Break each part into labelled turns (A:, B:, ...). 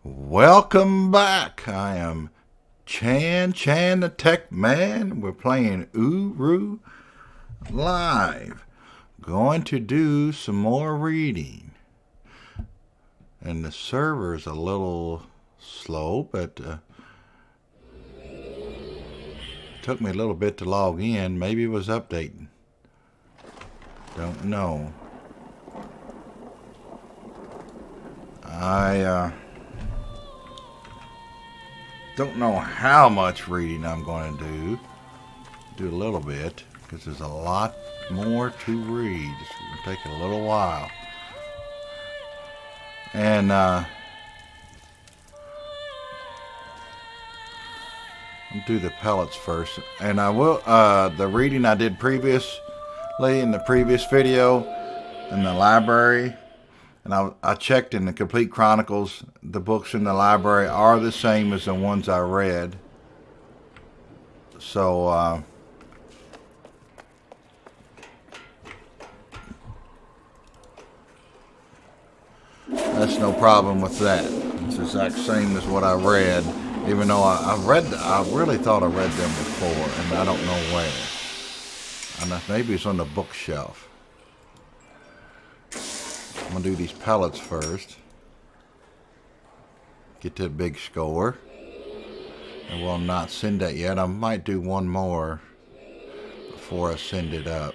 A: Welcome back. I am Chan the Tech Man. We're playing Uru live. Going to do some more reading. And the server's a little slow, but took me a little bit to log in. Maybe it was updating. Don't know. I don't know how much reading I'm going to do. Do a little bit, because there's a lot more to read. It's going to take a little while. And I'll do the pellets first. And I will, the reading I did previously in the previous video in the library, and I checked in the Complete Chronicles, the books in the library are the same as the ones I read. So, that's no problem with that. It's the exact same as what I read, even though I really thought I read them before, and I don't know where. Maybe it's on the bookshelf. I'm going to do these pellets first. Get to the big score. I will not send that yet. I might do one more before I send it up.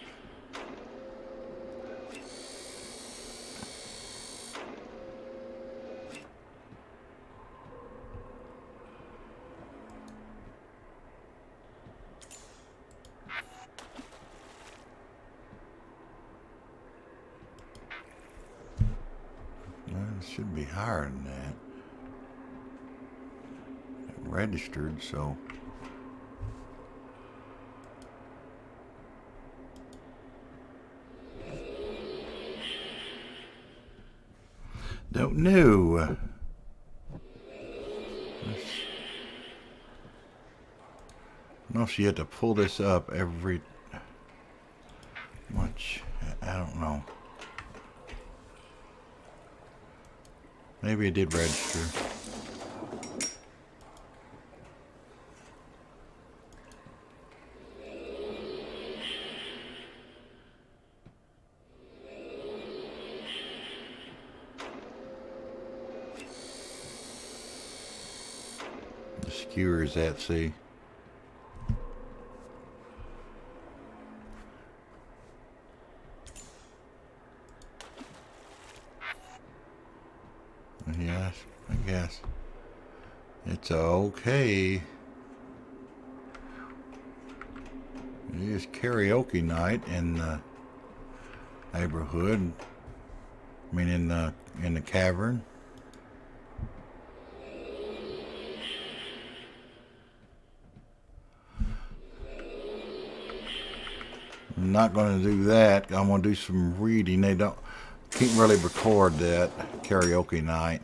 A: Well, it should be higher than that. It registered, so... Don't know. No, so you have to pull this up every much. I don't know. Maybe it did register. The skewer is at sea. Yes, I guess. It's okay. It is karaoke night in the neighborhood. I mean, in the cavern. I'm not going to do that. I'm going to do some reading. Can't really record that karaoke night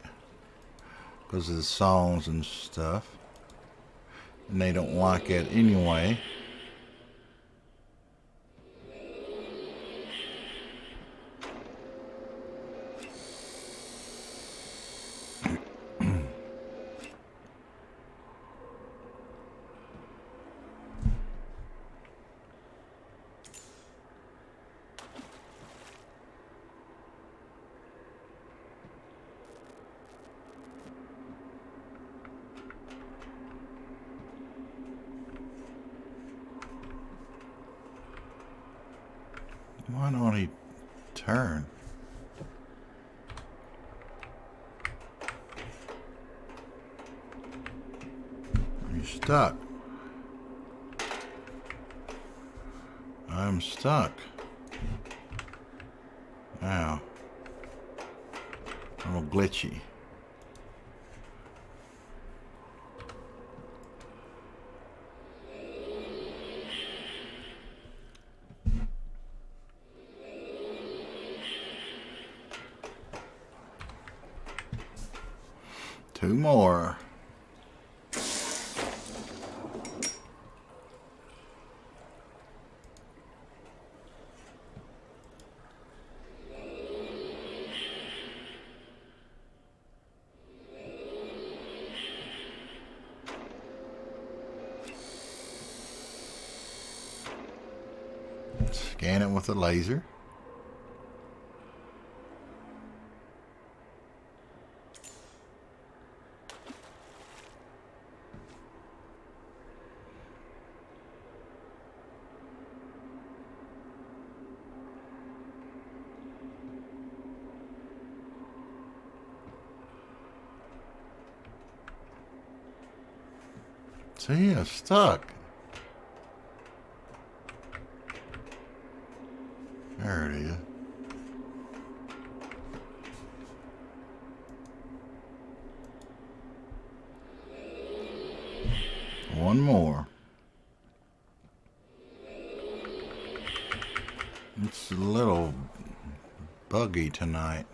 A: because of the songs and stuff, and they don't like it anyway. Why don't he turn? He's stuck. I'm stuck. Wow. A little glitchy. Two more. Scan it with a laser. See, it's stuck. There it is. One more. It's a little buggy tonight.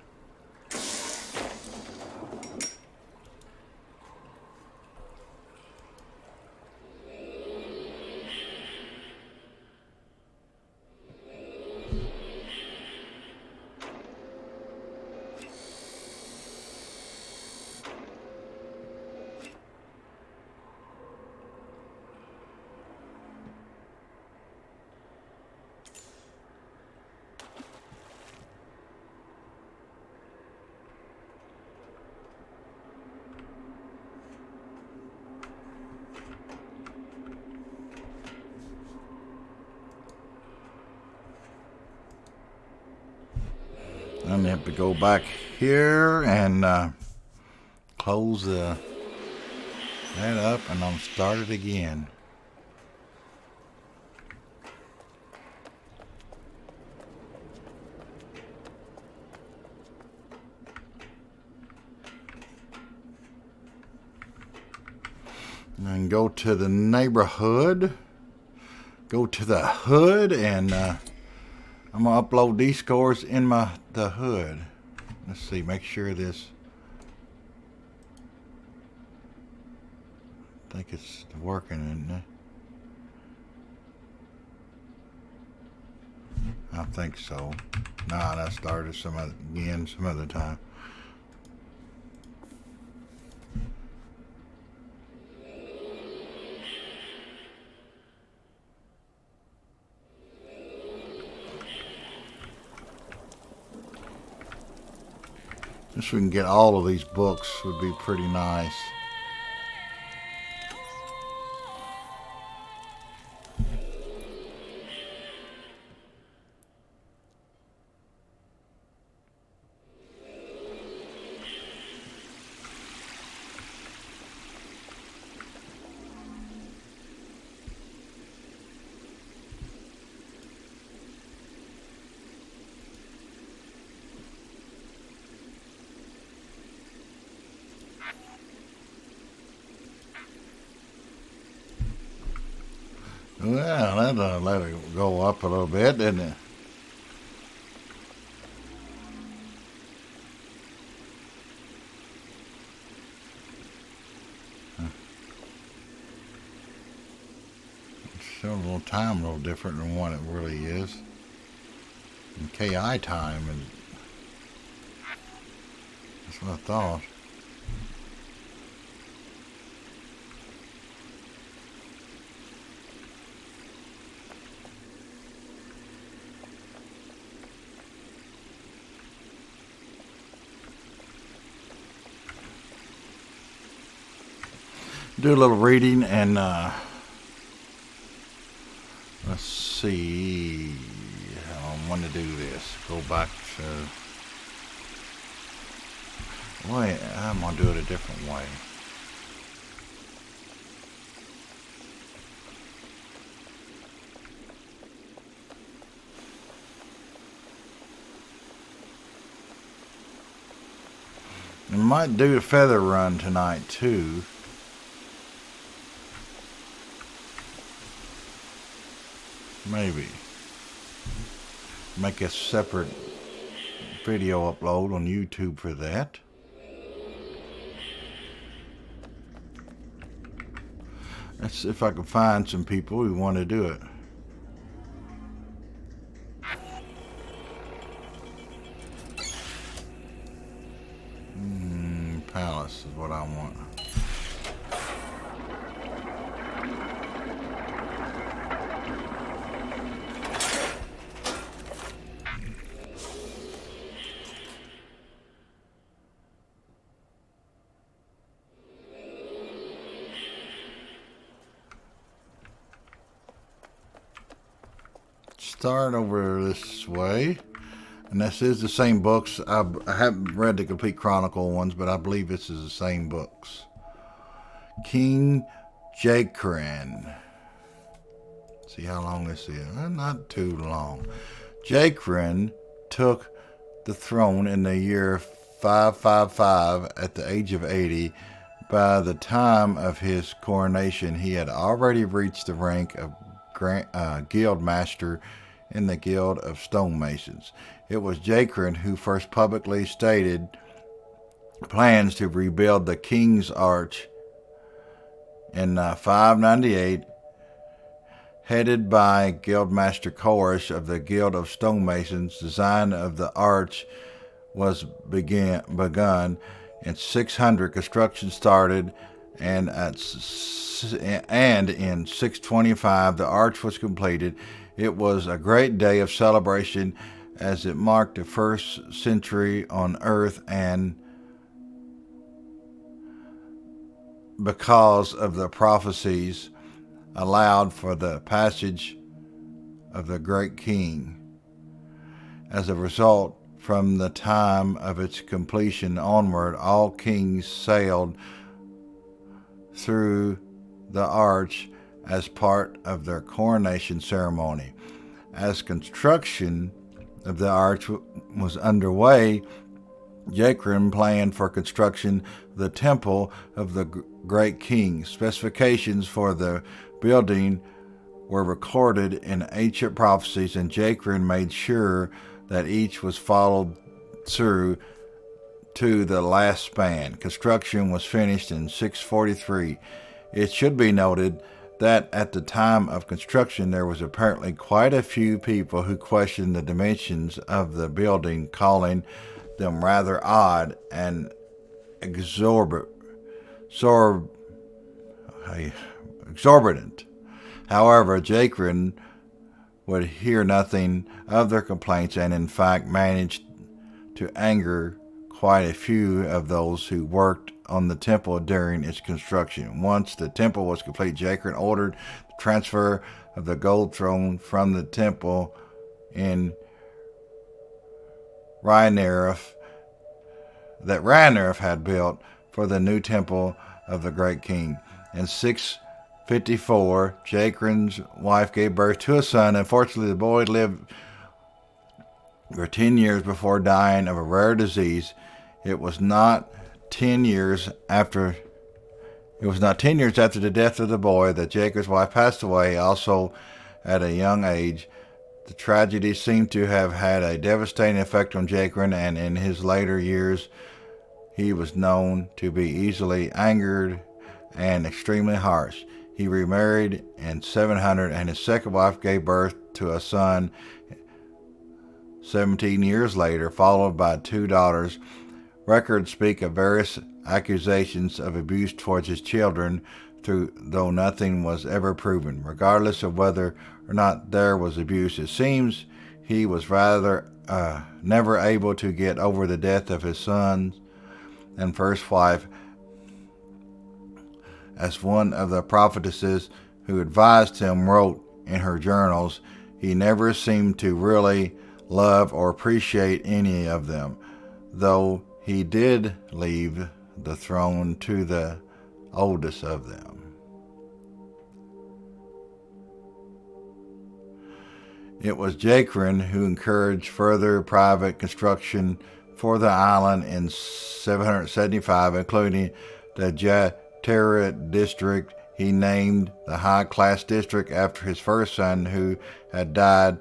A: And have to go back here and close that up, and I'll start it again. And go to the neighborhood. Go to the hood, and I'm gonna upload these scores in the hood. Let's see, make sure this. I think it's working, isn't it? I think so. Nah, that started some other time. Just so we can get all of these books would be pretty nice. Well, that'll let it go up a little bit, didn't it? It's still a little time, a little different than what it really is. And KI time, and that's what I thought. Do a little reading, and let's see how I want to do this. Go back to, wait, I'm going to do it a different way. I might do a feather run tonight too. Maybe make a separate video upload on YouTube for that. Let's see if I can find some people who want to do it. Palace is what I want. start over this way. And this is the same books. I haven't read the Complete Chronicle ones, but I believe this is the same books. King Jacaran. See how long this is. Not too long. Jacaran took the throne in the year 555 at the age of 80. By the time of his coronation, he had already reached the rank of guild master in the Guild of Stonemasons. It was Jacaran who first publicly stated plans to rebuild the King's Arch in 598, headed by Guildmaster Chorus of the Guild of Stonemasons. Design of the arch was begun in 600. Construction started, and in 625 the arch was completed. It was a great day of celebration as it marked the first century on Earth, and because of the prophecies allowed for the passage of the great king. As a result, from the time of its completion onward, all kings sailed through the arch as part of their coronation ceremony. As construction of the arch was underway, Jacaran planned for construction of the temple of the great king. Specifications for the building were recorded in ancient prophecies, and Jacaran made sure that each was followed through to the last span. Construction was finished in 643. It should be noted that at the time of construction there was apparently quite a few people who questioned the dimensions of the building, calling them rather odd and exorbitant. However, Jacaran would hear nothing of their complaints, and in fact managed to anger quite a few of those who worked on the temple during its construction. Once the temple was complete, Jacaran ordered the transfer of the gold throne from the temple in Rhianirith that Rhianirith had built for the new temple of the great king. In 654, Jacaran's wife gave birth to a son. Unfortunately, the boy lived for 10 years before dying of a rare disease. It was not 10 years after the death of the boy that Jacaran's wife passed away, also at a young age. The tragedy seemed to have had a devastating effect on Jacaran, and in his later years he was known to be easily angered and extremely harsh. He remarried in 700, and his second wife gave birth to a son 17 years later, followed by 2 daughters. Records speak of various accusations of abuse towards his children, though nothing was ever proven. Regardless of whether or not there was abuse, it seems he was rather never able to get over the death of his son and first wife. As one of the prophetesses who advised him wrote in her journals, he never seemed to really love or appreciate any of them, though he did leave the throne to the oldest of them. It was Jacaran who encouraged further private construction for the island in 775, including the Jatirah district. He named the high-class district after his first son, who had died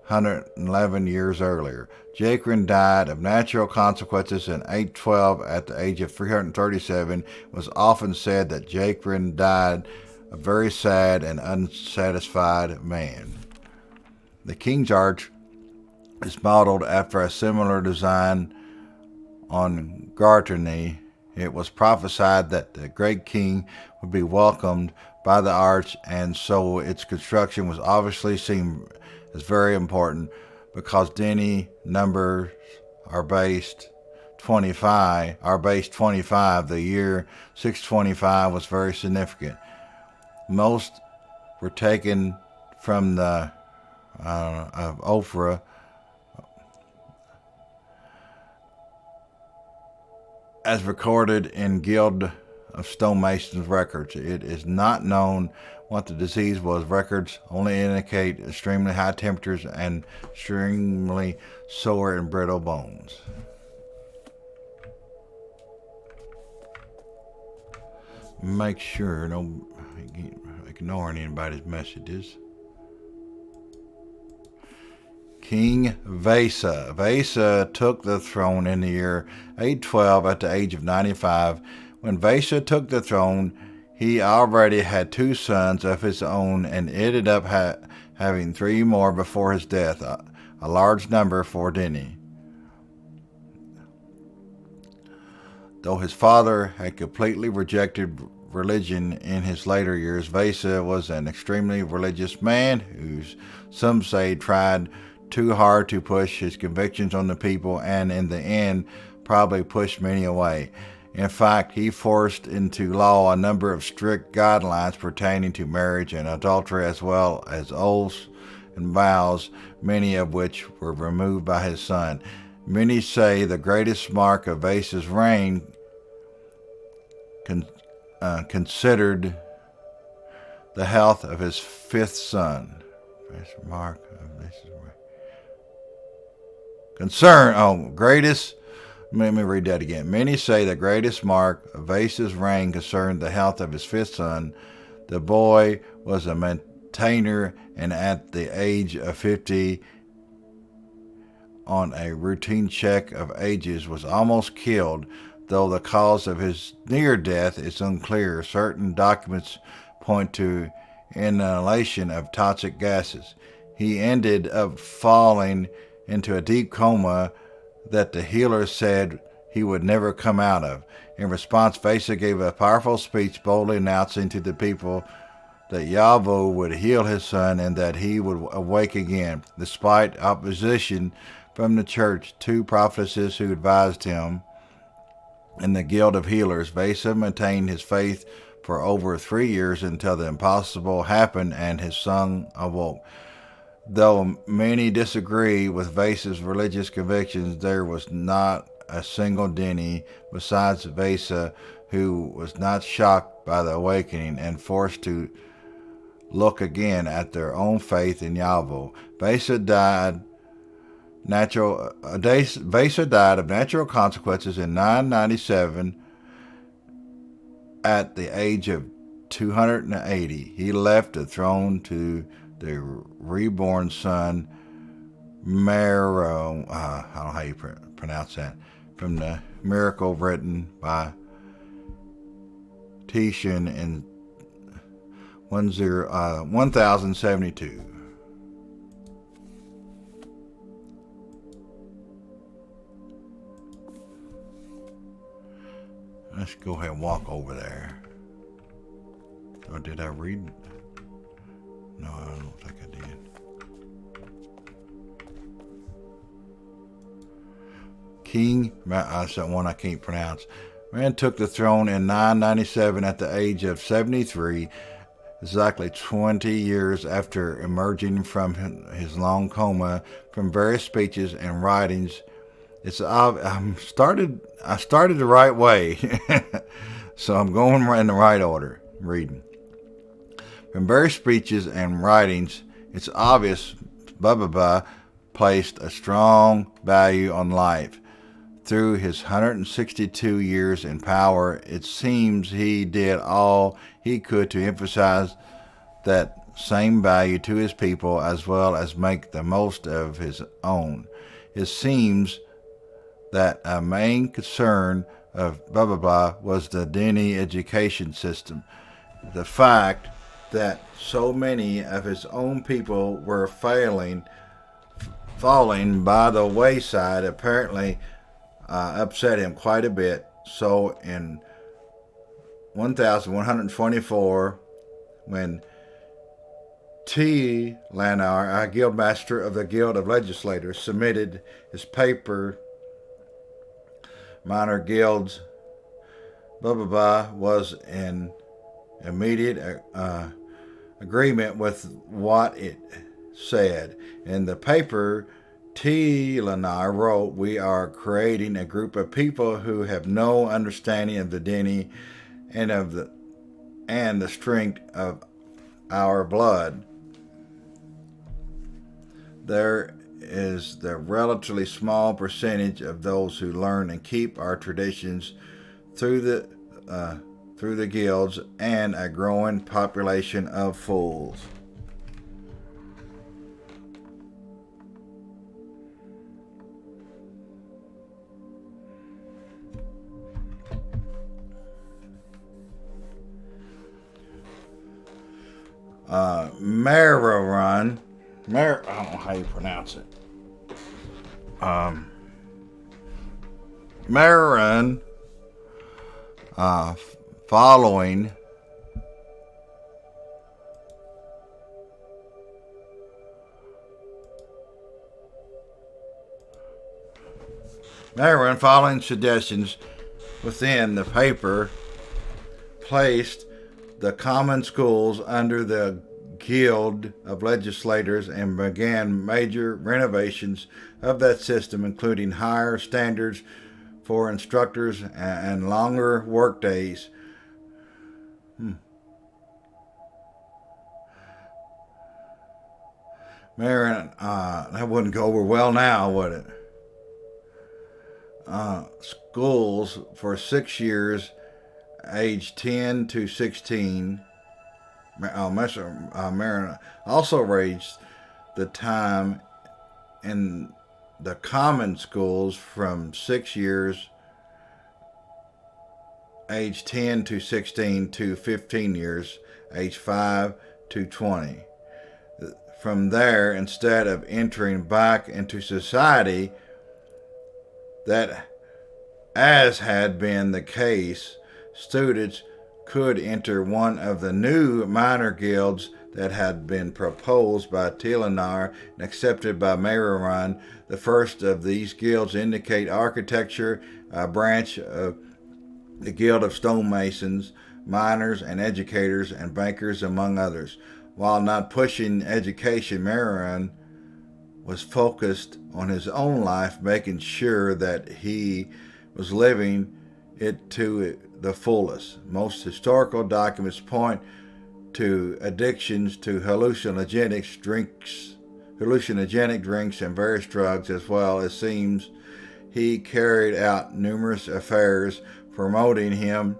A: 111 years earlier. Jacaran died of natural consequences in 812 at the age of 337. It was often said that Jacaran died a very sad and unsatisfied man. The King's Arch is modeled after a similar design on Gartany. It was prophesied that the great king would be welcomed by the arch, and so its construction was obviously seen as very important. Because Denny numbers are based 25, the year 625 was very significant. Most were taken from the of Ophrah, as recorded in Guild of Stonemasons records. It is not known what the disease was. Records only indicate extremely high temperatures and extremely sore and brittle bones. Make sure no ignoring anybody's messages. King Vasa. Vasa took the throne in the year 812 at the age of 95. When Vasa took the throne, he already had 2 sons of his own and ended up having 3 more before his death, a large number for Dini. Though his father had completely rejected religion in his later years, Vasa was an extremely religious man who, some say, tried too hard to push his convictions on the people and in the end probably pushed many away. In fact, he forced into law a number of strict guidelines pertaining to marriage and adultery, as well as oaths and vows, many of which were removed by his son. Many say the greatest mark of Vasa's reign considered the health of his 5th son. Mark of Vasa's reign. Greatest. Let me read that again. Many say the greatest mark of Vasa's reign concerned the health of his 5th son. The boy was a maintainer, and at the age of 50, on a routine check of ages, was almost killed. Though the cause of his near death is unclear, certain documents point to inhalation of toxic gases. He ended up falling into a deep coma that the healer said he would never come out of. In response, Vasa gave a powerful speech boldly announcing to the people that Yahweh would heal his son and that he would awake again. Despite opposition from the church, 2 prophetesses who advised him in the Guild of Healers, Vasa maintained his faith for over 3 years until the impossible happened and his son awoke. Though many disagree with Vasa's religious convictions, there was not a single Dini besides Vasa who was not shocked by the awakening and forced to look again at their own faith in Yahweh. Vasa died of natural consequences in 997 at the age of 280. He left the throne to the reborn son, Mero, I don't know how you pronounce that, from the miracle written by Titian in 1072. Let's go ahead and walk over there. Or did I read? No, I don't think I did. King, that's the one I can't pronounce. Man took the throne in 997 at the age of 73, exactly 20 years after emerging from his long coma. From various speeches and writings, I started the right way, so I'm going in the right order. Reading. From various speeches and writings, it's obvious Baba placed a strong value on life. Through his 162 years in power, it seems he did all he could to emphasize that same value to his people as well as make the most of his own. It seems that a main concern of Baba was the Dini education system. The fact that so many of his own people were falling by the wayside apparently upset him quite a bit. So in 1124, when T. Lanar, a guild master of the Guild of Legislators, submitted his paper, Minor Guilds, Baba was in immediate agreement with what it said. In the paper, Telanar wrote, "We are creating a group of people who have no understanding of the Denny and the strength of our blood. There is the relatively small percentage of those who learn and keep our traditions through the guilds, and a growing population of fools." Mararan, I don't know how you pronounce it. Mararan, following suggestions within the paper, placed the common schools under the Guild of Legislators and began major renovations of that system, including higher standards for instructors and longer work days. Marion, that wouldn't go over well now, would it? Schools for 6 years, age 10 to 16. Marion also raised the time in the common schools from 6 years, age 10 to 16, to 15 years, age 5 to 20. From there, instead of entering back into society, that, as had been the case, students could enter one of the new minor guilds that had been proposed by Telanar and accepted by Mararan. The first of these guilds indicate architecture, a branch of the Guild of Stonemasons, miners and educators and bankers, among others. While not pushing education, Mararan was focused on his own life, making sure that he was living it to the fullest. Most historical documents point to addictions to hallucinogenic drinks and various drugs, as well as seems he carried out numerous affairs, prompting him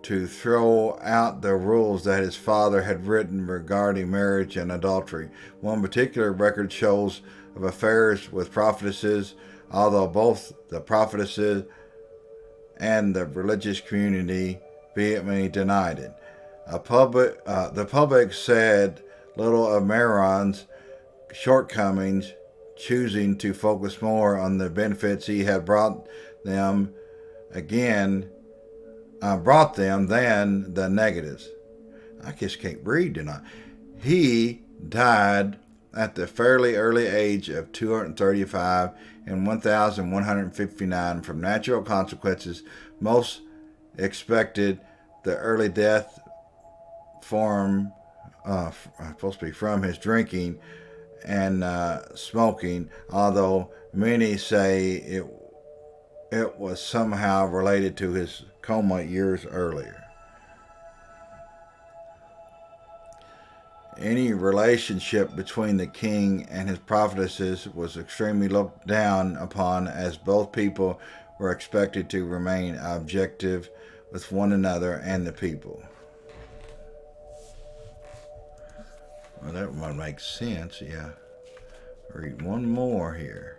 A: to throw out the rules that his father had written regarding marriage and adultery. One particular record shows of affairs with prophetesses, although both the prophetesses and the religious community vehemently denied it. The public said little of Mararan's shortcomings, choosing to focus more on the benefits he had brought them than the negatives. I just can't read tonight. He died at the fairly early age of 235 in 1159 from natural consequences. Most expected the early death supposed to be from his drinking and smoking, although many say it was somehow related to his coma years earlier. Any relationship between the king and his prophetesses was extremely looked down upon, as both people were expected to remain objective with one another and the people. Well, that one makes sense, yeah. Read one more here.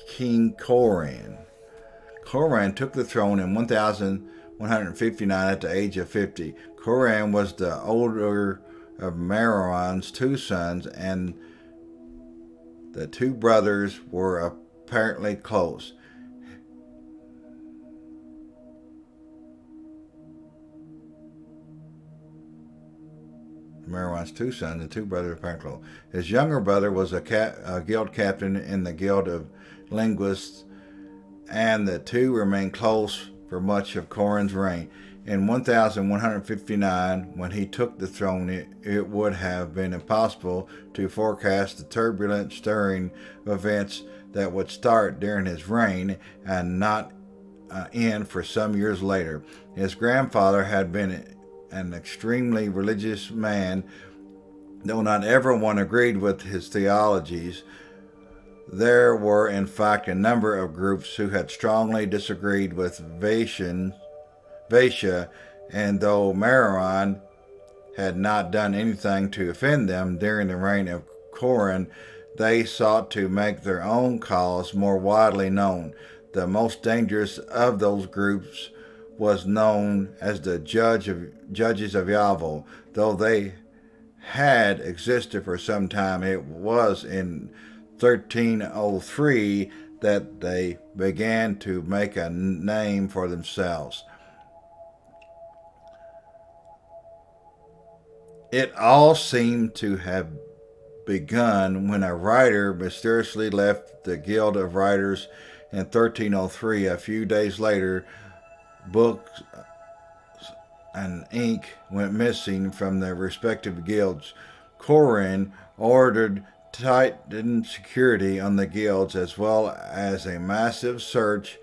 A: King Coran. Coran took the throne in 1159 at the age of 50. Coran was the older of Mararan's two sons, and the two brothers were apparently close. Mararan's two sons and two brothers apparently close. His younger brother was a guild captain in the Guild of Linguists, and the two remained close for much of Coran's reign. In 1159, when he took the throne, it would have been impossible to forecast the turbulent stirring of events that would start during his reign and not end for some years later. His grandfather had been an extremely religious man, though not everyone agreed with his theologies. There were, in fact, a number of groups who had strongly disagreed with Vaishya, and though Marouan had not done anything to offend them during the reign of Coran, they sought to make their own cause more widely known. The most dangerous of those groups was known as the Judges of Yavel. Though they had existed for some time, it was in 1303 that they began to make a name for themselves. It all seemed to have begun when a writer mysteriously left the Guild of Writers in 1303. A few days later, books and ink went missing from their respective guilds. Coran ordered tightened security on the guilds as well as a massive search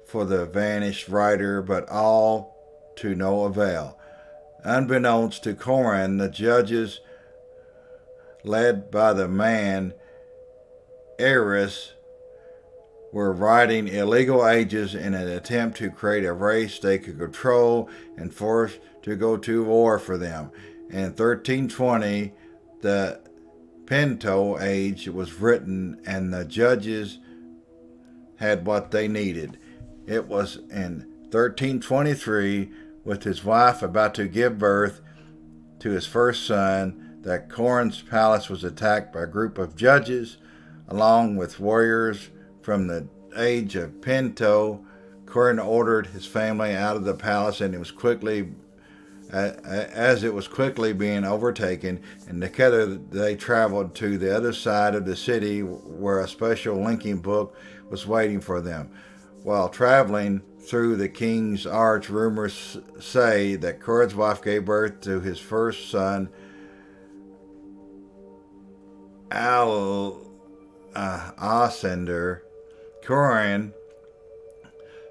A: for the vanished writer, but all to no avail. Unbeknownst to Coran, the judges, led by the man Eris, were writing illegal ages in an attempt to create a race they could control and force to go to war for them. In 1320, the Pinto Age was written, and the judges had what they needed. It was in 1323, with his wife about to give birth to his first son, that Coran's palace was attacked by a group of judges, along with warriors from the age of Pinto. Coran ordered his family out of the palace, and it was quickly being overtaken, and together they traveled to the other side of the city where a special linking book was waiting for them. While traveling through the king's arch, rumors say that Coran's wife gave birth to his first son, Alcindor. Coran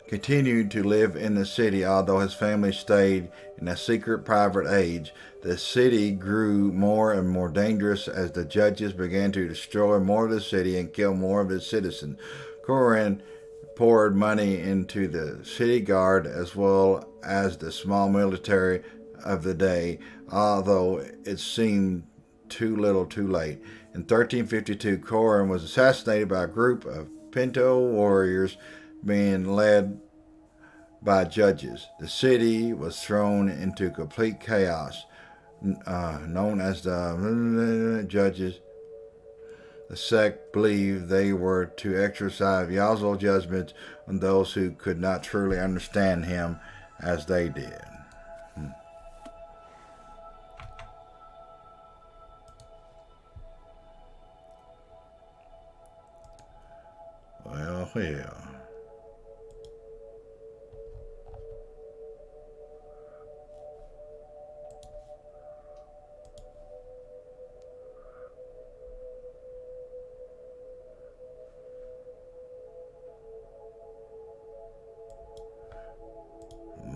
A: continued to live in the city, although his family stayed in a secret private age. The city grew more and more dangerous as the judges began to destroy more of the city and kill more of its citizens. Coran poured money into the city guard as well as the small military of the day, although it seemed too little too late. In 1352, Coran was assassinated by a group of Pinto warriors being led by judges. The city was thrown into complete chaos, known as the Judges. The sect believed they were to exercise Yazul judgments on those who could not truly understand him as they did. Well.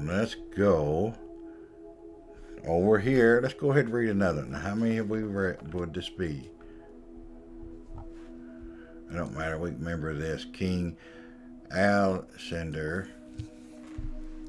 A: Let's go over here. Let's go ahead and read another one. How many have we read? Would this be? It don't matter. We remember this. King Alcindor.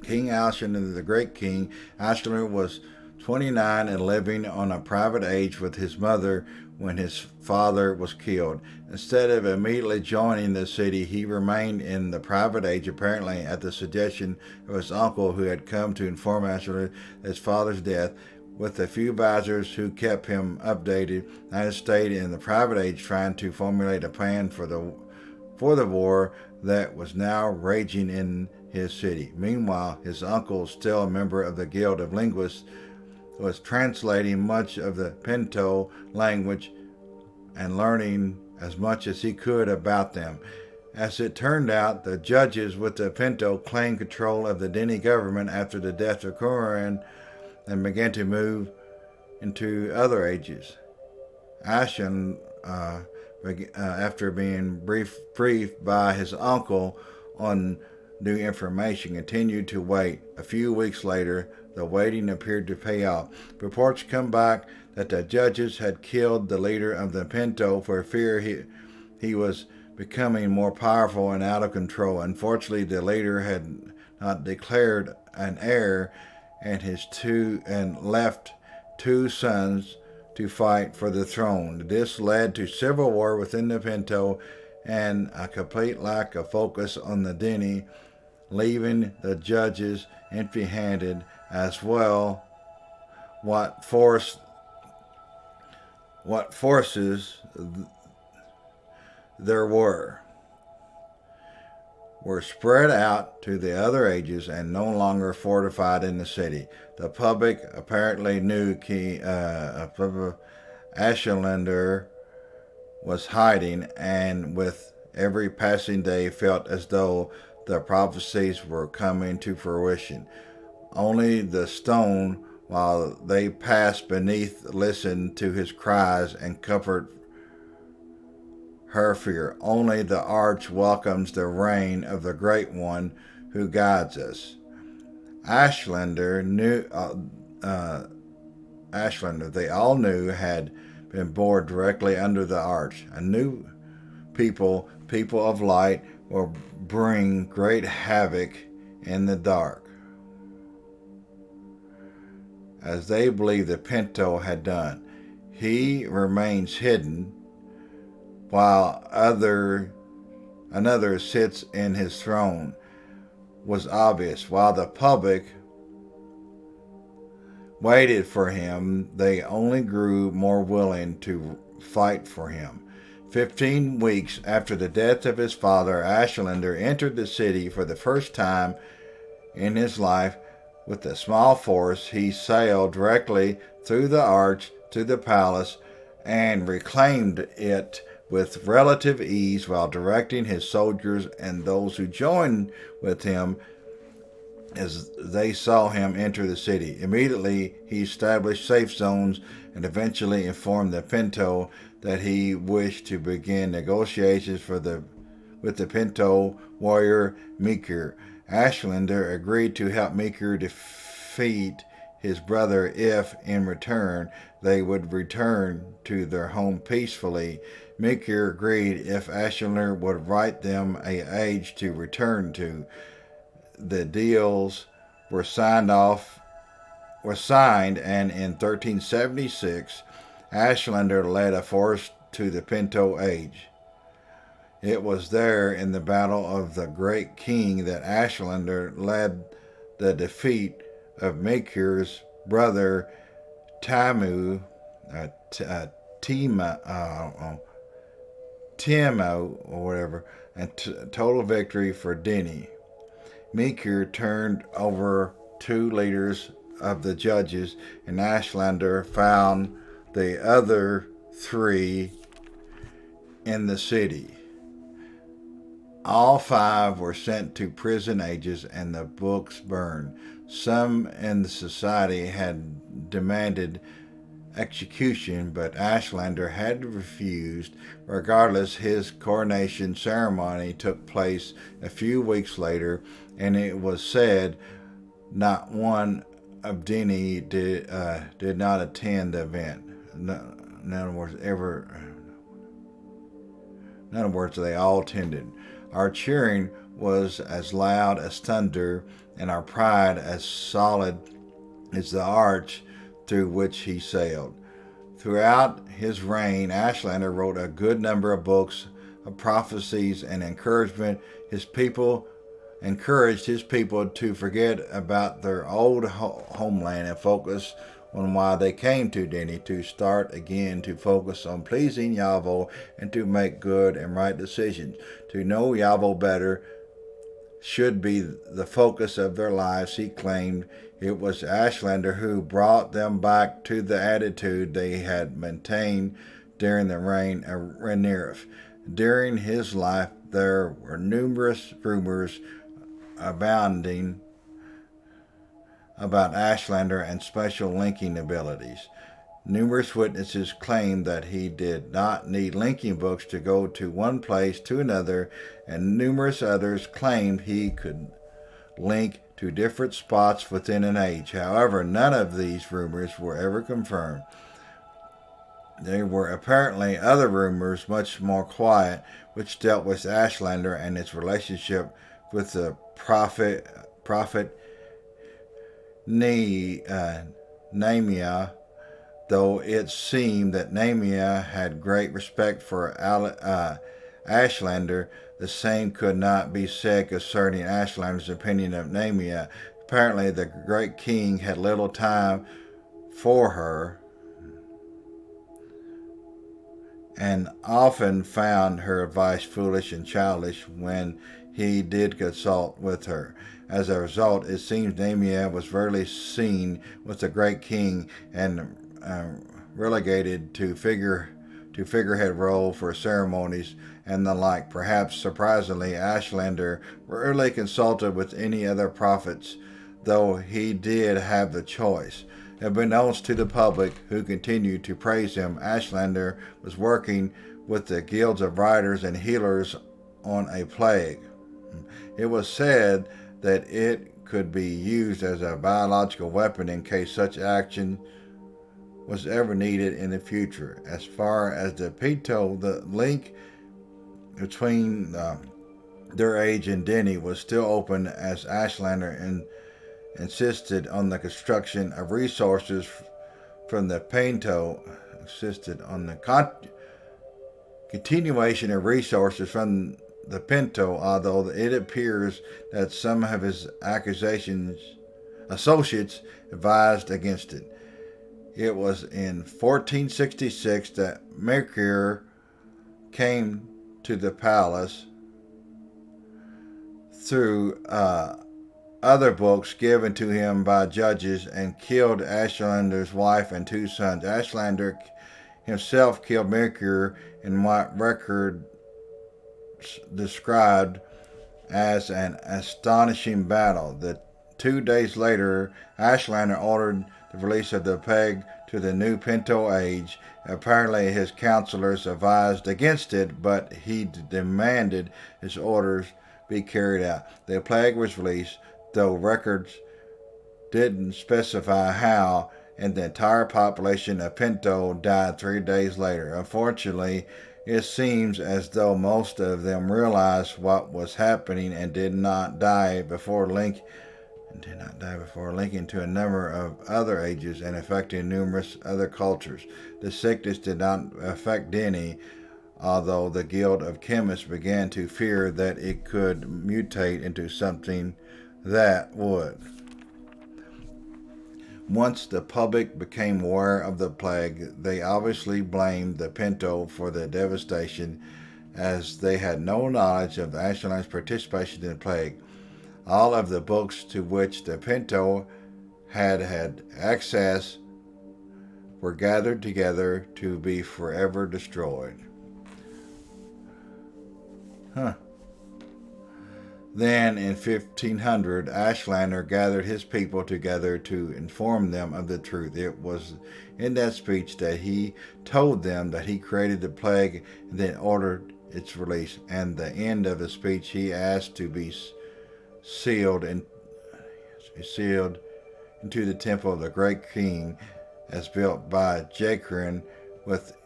A: King Alcindor, the great king. Alcindor was 29 and living on a private age with his mother when his father was killed. Instead of immediately joining the city, he remained in the private age, apparently at the suggestion of his uncle, who had come to inform Alcindor of his father's death. With a few advisors who kept him updated, and stayed in the private age trying to formulate a plan for the war that was now raging in his city. Meanwhile, his uncle, still a member of the Guild of Linguists, was translating much of the Pinto language and learning as much as he could about them. As it turned out, the judges with the Pinto claimed control of the Denny government after the death of Corcoran and began to move into other ages. Ashland, after being briefed by his uncle on new information, continued to wait. A few weeks later, the waiting appeared to pay off. Reports come back that the judges had killed the leader of the Pinto for fear he was becoming more powerful and out of control. Unfortunately, the leader had not declared an heir, and left two sons to fight for the throne. This led to civil war within the Pinto and a complete lack of focus on the Denny, leaving the judges empty-handed as well. What forces there were spread out to the other ages and no longer fortified in the city. The public apparently knew Ashelander was hiding, and with every passing day felt as though the prophecies were coming to fruition. Only the stone, while they passed beneath, listened to his cries and comfort her fear. Only the arch welcomes the reign of the Great One who guides us. Ashelander, they all knew, had been born directly under the arch. A new people of light, will bring great havoc in the dark, as they believe the Pinto had done. He remains hidden, while another sits in his throne, was obvious. While the public waited for him, they only grew more willing to fight for him. 15 weeks after the death of his father, Ashelander entered the city for the first time in his life. With a small force, he sailed directly through the arch to the palace and reclaimed it with relative ease, while directing his soldiers and those who joined with him as they saw him enter the city. Immediately, he established safe zones and eventually informed the Pinto that he wished to begin negotiations with the Pinto warrior Mekir. Ashelander agreed to help Mekir defeat his brother if, in return, they would return to their home peacefully. Mekir agreed if Ashelander would write them an age to return to. The deals were signed, and in 1376, Ashelander led a force to the Pinto Age. It was there, in the Battle of the Great King, that Ashelander led the defeat of Mekir's brother Timo, or whatever, and total victory for Denny. Mekir turned over two leaders of the judges, and Ashelander found the other three in the city. All five were sent to prison ages and the books burned. Some in the society had demanded execution, but Ashelander had refused. Regardless, his coronation ceremony took place a few weeks later, and it was said not one of Denny did not attend the event. In other words, they all attended. Our cheering was as loud as thunder, and our pride as solid as the arch through which he sailed. Throughout his reign, Ashelander wrote a good number of books of prophecies and encouraged his people to forget about their old homeland and focus on why they came to Denny, to start again to focus on pleasing Yahweh and to make good and right decisions. To know Yahweh better should be the focus of their lives, he claimed. It was Ashelander who brought them back to the attitude they had maintained during the reign of Renirith. During his life, there were numerous rumors abounding about Ashlander and special linking abilities. Numerous witnesses claimed that he did not need linking books to go to one place to another, and numerous others claimed he could link to different spots within an age. However, none of these rumors were ever confirmed. There were apparently other rumors, much more quiet, which dealt with Ashlander and its relationship with the prophet Nehemiah, though it seemed that Nehemiah had great respect for Ashlander. The same could not be said concerning Ashlander's opinion of Nehemiah. Apparently, the great king had little time for her and often found her advice foolish and childish when he did consult with her. As a result, it seems Nehemiah was rarely seen with the great king and relegated to figurehead role for ceremonies and the like. Perhaps surprisingly, Ashlander rarely consulted with any other prophets, though he did have the choice. Unbeknownst to the public, who continued to praise him, Ashlander was working with the guilds of writers and healers on a plague. It was said that it could be used as a biological weapon in case such action was ever needed in the future. As far as the Pinto, the link between their age and Denny was still open, as Ashlander insisted on the construction of resources from the Pinto, insisted on the continuation of resources from the Pinto, although it appears that some of his associates advised against it. It was in 1466 that Mercure came to the palace through other books given to him by judges and killed Ashlander's wife and 2 sons. Ashlander himself killed Mercure in what record described as an astonishing battle. 2 days later, Ashlander ordered the release of the plague to the new Pinto age. Apparently, his counselors advised against it, but he demanded his orders be carried out. The plague was released, though records didn't specify how, and the entire population of Pinto died 3 days later. Unfortunately, it seems as though most of them realized what was happening and did not die before linking to a number of other ages and affecting numerous other cultures. The sickness did not affect Denny, although the Guild of Chemists began to fear that it could mutate into something that would. Once the public became aware of the plague, they obviously blamed the Pinto for the devastation, as they had no knowledge of the Ashlander's participation in the plague. All of the books to which the Pinto had access were gathered together to be forever destroyed. Then, in 1500, Ashlander gathered his people together to inform them of the truth. It was in that speech that he told them that he created the plague and then ordered its release. And the end of the speech, he asked to be sealed into the temple of the great king, as built by Jacrin, with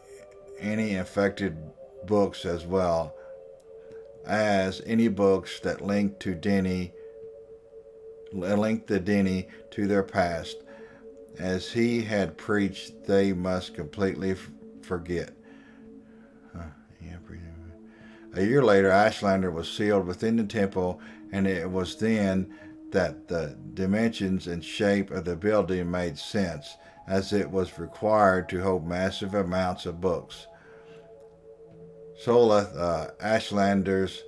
A: any infected books as well as any books that linked the Denny to their past. As he had preached, they must completely forget. A year later, Ashlander was sealed within the temple, and it was then that the dimensions and shape of the building made sense, as it was required to hold massive amounts of books. Soleth, Ashlander's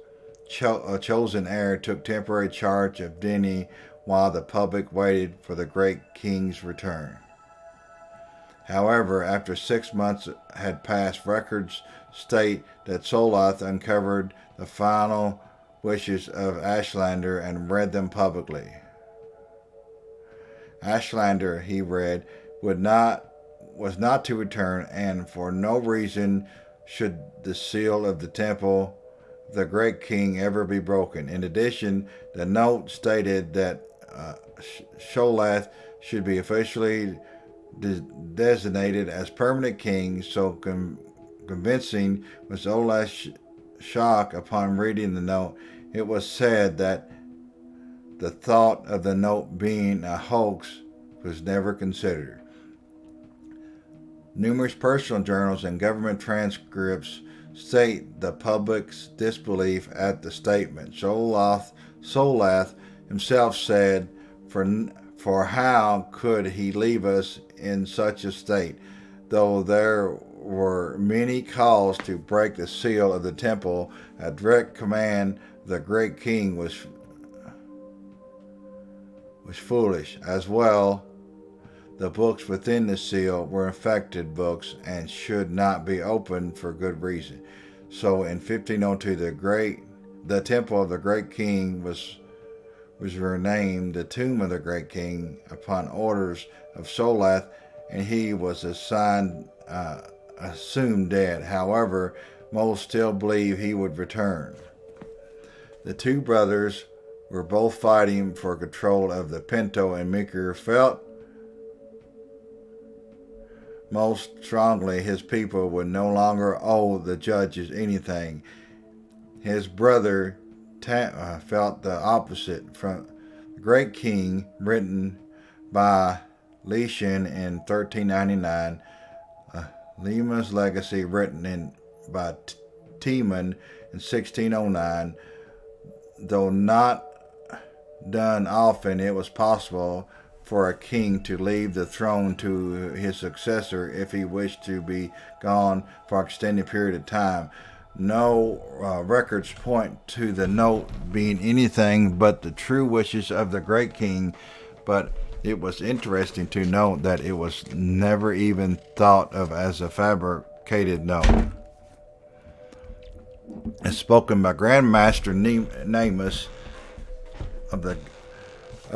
A: chosen heir, took temporary charge of Denny while the public waited for the great king's return. However, after 6 months had passed, records state that Solath uncovered the final wishes of Ashlander and read them publicly. Ashlander, he read, was not to return, and for no reason should the seal of the temple of the great king ever be broken. In addition, the note stated that Sholath should be officially designated as permanent king. So convincing was Ola's shock upon reading the note. It was said that the thought of the note being a hoax was never considered. Numerous personal journals and government transcripts state the public's disbelief at the statement. Solath himself said, For how could he leave us in such a state? Though there were many calls to break the seal of the temple, a direct command of the great king was foolish. As well, the books within the seal were infected books and should not be opened for good reason. So in 1502, the temple of the great king was renamed the tomb of the great king upon orders of Solath, and he was assumed dead. However, most still believe he would return. The two brothers were both fighting for control of the Pinto, and Mikir felt most strongly his people would no longer owe the judges anything. His brother felt the opposite. From the Great King, written by Lishan in 1399, Lima's Legacy, written by Timon in 1609, though not done often, it was possible for a king to leave the throne to his successor if he wished to be gone for an extended period of time. No records point to the note being anything but the true wishes of the great king, but it was interesting to note that it was never even thought of as a fabricated note. It's spoken by Grandmaster Namus of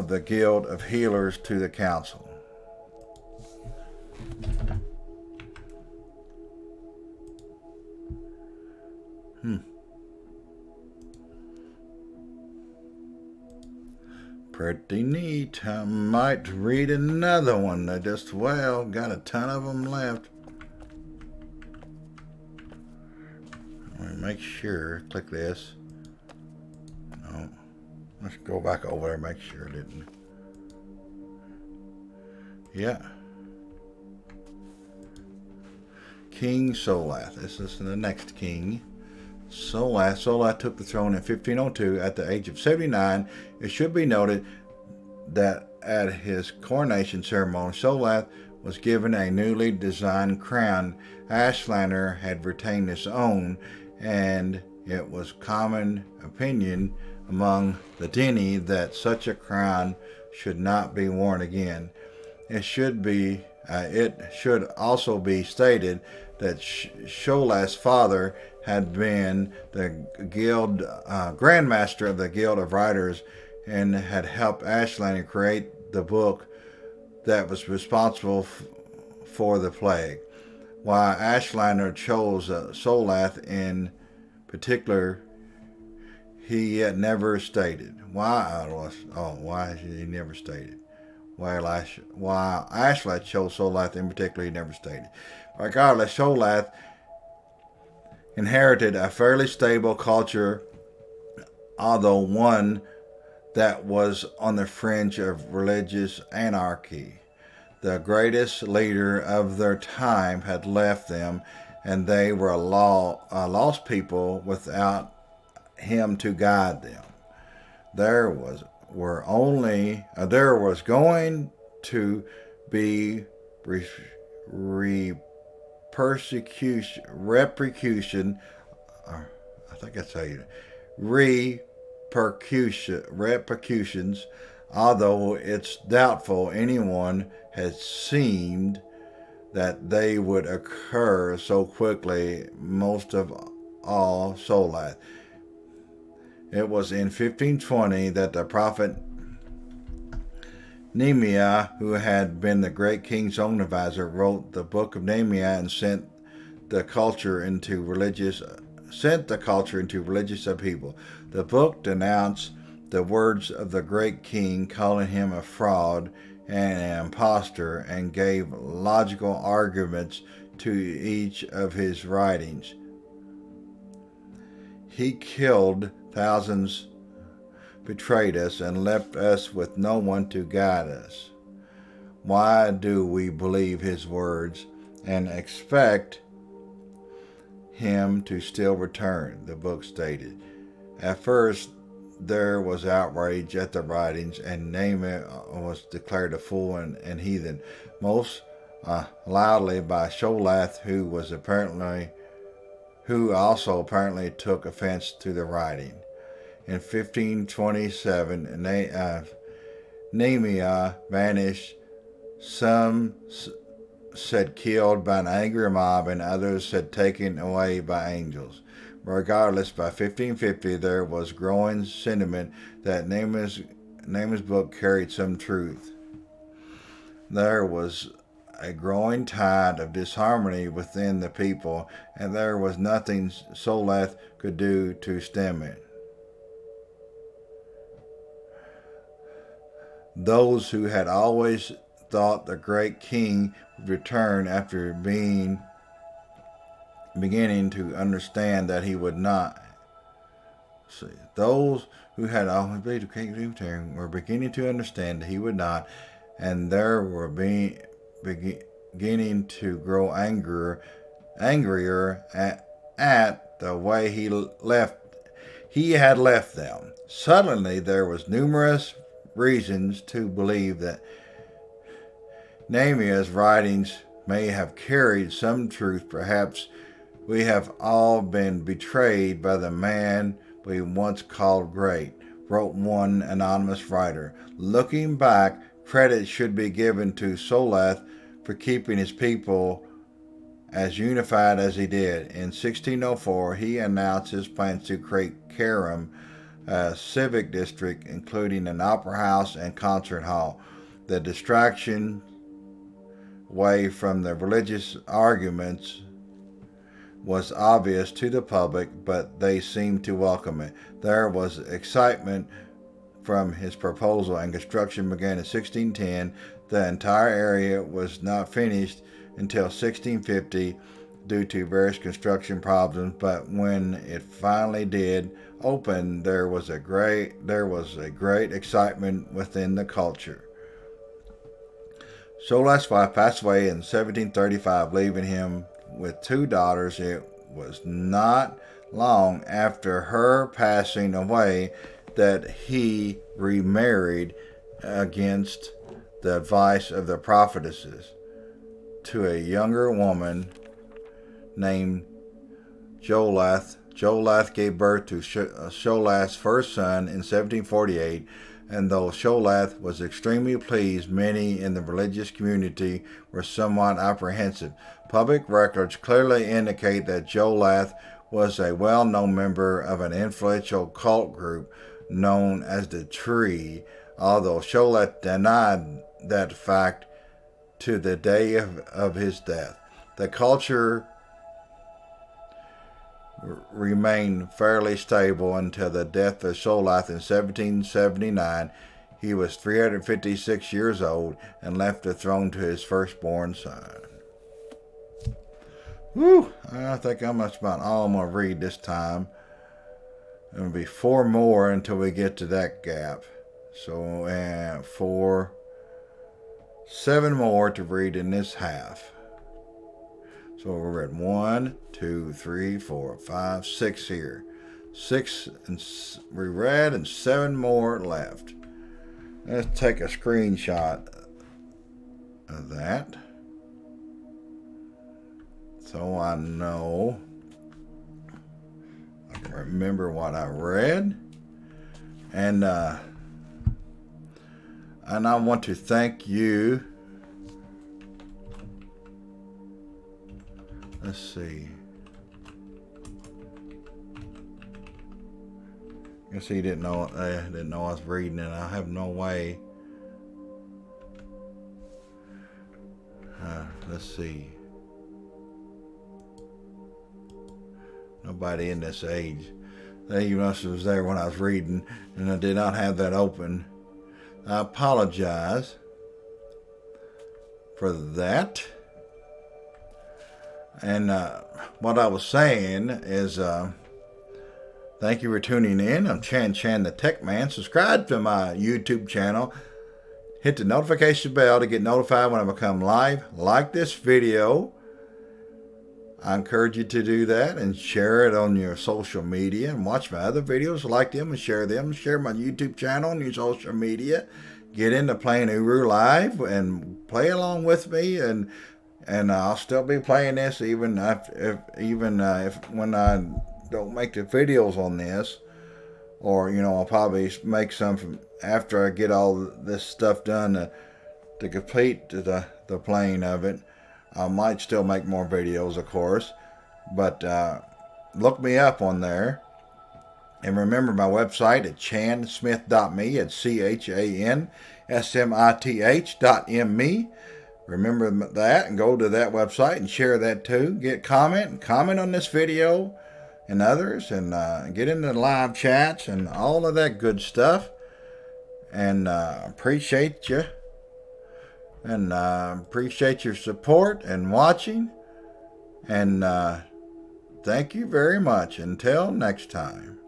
A: the Guild of Healers to the council. Pretty neat. I might read another one. I just, got a ton of them left. Let me make sure. Click this. No. Let's go back over there and make sure it didn't. Yeah. King Solath. This is the next king. Solath took the throne in 1502 at the age of 79. It should be noted that at his coronation ceremony, Solath was given a newly designed crown. Ashlander had retained his own, and it was common opinion among the Dini that such a crown should not be worn again. It should also be stated that Sholath's father had been the guild grandmaster of the Guild of Writers and had helped Ashlander create the book that was responsible for the plague. Why Ashlander chose Solath in particular, he had never stated. Why he never stated. Why Ashlath chose Solath in particular, he never stated. Regardless, Solath inherited a fairly stable culture, although one that was on the fringe of religious anarchy. The greatest leader of their time had left them, and they were a lost people without him to guide them. There was going to be repercussions, although it's doubtful anyone had seemed that they would occur so quickly, most of all Solath. It was in 1520 that the prophet Nehemiah, who had been the great king's own advisor, wrote the book of Nehemiah and sent the culture into religious upheaval. The book denounced the words of the great king, calling him a fraud and an impostor, and gave logical arguments to each of his writings. He killed thousands, betrayed us, and left us with no one to guide us. Why do we believe his words and expect him to still return? The book stated. At first, there was outrage at the writings, and Nehemiah was declared a fool and heathen, most loudly by Sholath, who also apparently took offense to the writing. In 1527, Nehemiah vanished. Some said killed by an angry mob, and others said taken away by angels. Regardless, by 1550 there was growing sentiment that Nehemiah's book carried some truth. There was a growing tide of disharmony within the people, and there was nothing Solath could do to stem it. Those who had always thought the great king would return after beginning to understand that he would not. Those who had always believed the king would return were beginning to understand that he would not, and there were beginning to grow angrier at the way he had left them. Suddenly there was numerous reasons to believe that Nehemiah's writings may have carried some truth. Perhaps we have all been betrayed by the man we once called great, wrote one anonymous writer. Looking back, credit should be given to Solath for keeping his people as unified as he did. In 1604, he announced his plans to create Kerem, a civic district including an opera house and concert hall. The distraction away from the religious arguments was obvious to the public, but they seemed to welcome it. There was excitement from his proposal, and construction began in 1610. The entire area was not finished until 1650 due to various construction problems, but when it finally did open, there was a great excitement within the culture. Solath's wife passed away in 1735, leaving him with two daughters. It was not long after her passing away that he remarried against the advice of the prophetesses to a younger woman named Jolath. Jolath gave birth to Sholath's first son in 1748, and though Sholath was extremely pleased, many in the religious community were somewhat apprehensive. Public records clearly indicate that Jolath was a well-known member of an influential cult group known as the Tree, although Sholath denied that fact to the day of his death. The culture remained fairly stable until the death of Sholath in 1779. He was 356 years old and left the throne to his firstborn son. Whew, I think that's about all I'm going to read this time. There'll be 4 more until we get to that gap. So, 7 more to read in this half. So we're at 1, 2, 3, 4, 5, 6 here. 6 and we read, and 7 more left. Let's take a screenshot of that, so I know I can remember what I read. And I want to thank you Let's see. I guess he didn't know I was reading it. I have no way. Let's see. Nobody in this age. They must have was there when I was reading, and I did not have that open. I apologize for that. And what I was saying is, thank you for tuning in. I'm Chan the Tech Man. Subscribe to my YouTube channel. Hit the notification bell to get notified when I become live. Like this video. I encourage you to do that and share it on your social media and watch my other videos, like them and share them. Share my YouTube channel on your social media. Get into playing Uru Live and play along with me, and I'll still be playing this even if when I don't make the videos on this, or I'll probably make some from after I get all this stuff done to complete the playing of it. I might still make more videos, of course, but look me up on there. And remember my website at chansmith.me. It's CHANSMITH.me. Remember that and go to that website and share that too. Comment on this video and others, and get into the live chats and all of that good stuff. And appreciate you. And appreciate your support and watching. And thank you very much. Until next time.